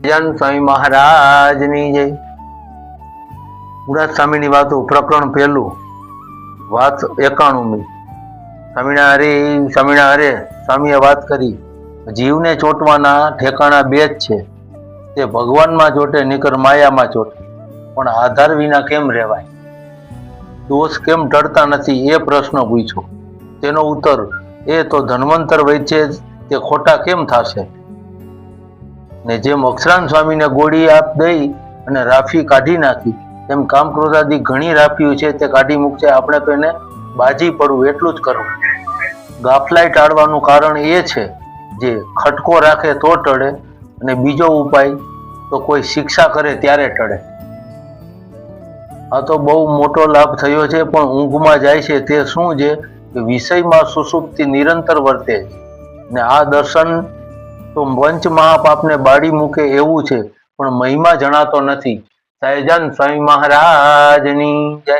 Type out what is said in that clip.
સહજાનંદ સ્વામી મહારાજની જય. મુરાદ સ્વામીની વાતો પ્રકરણ પહેલું, વાત 91મી. સ્વામિનારે સ્વામીએ વાત કરી, જીવને ચોંટવાના ઠેકાણા બે જ છે, તે ભગવાનમાં ચોટે નીકર માયામાં ચોટે. પણ આધાર વિના કેમ રહેવાય? દોષ કેમ ટળતા નથી એ પ્રશ્ન પૂછ્યો. તેનો ઉત્તર એ તો ધન્વંતર વૈદ્ય તે ખોટા કેમ થશે? ને જેમ અક્ષરાન સ્વામીને ગોળી આપ દઈ અને રાફી કાઢી નાખી, તેમ કામ ક્રોધાદી ઘણી રાફીઓ છે તે કાઢી મૂકશે. આપણે તો એને બાજી પડવું એટલું જ કરવું. ગાફલાઈ ટાળવાનું કારણ એ છે જે ખટકો રાખે તો ટળે, અને બીજો ઉપાય તો કોઈ શિક્ષા કરે ત્યારે ટળે. આ તો બહુ મોટો લાભ થયો છે, પણ ઊંઘમાં જાય છે તે શું છે કે વિષયમાં સુષુપ્તિ નિરંતર વર્તે છે. ને આ દર્શન તો પંચ મહાપાપને બાળી મૂકે એવું છે, પણ મહિમા જણાતો નથી. સહજાનંદ સ્વામી મહારાજની જય.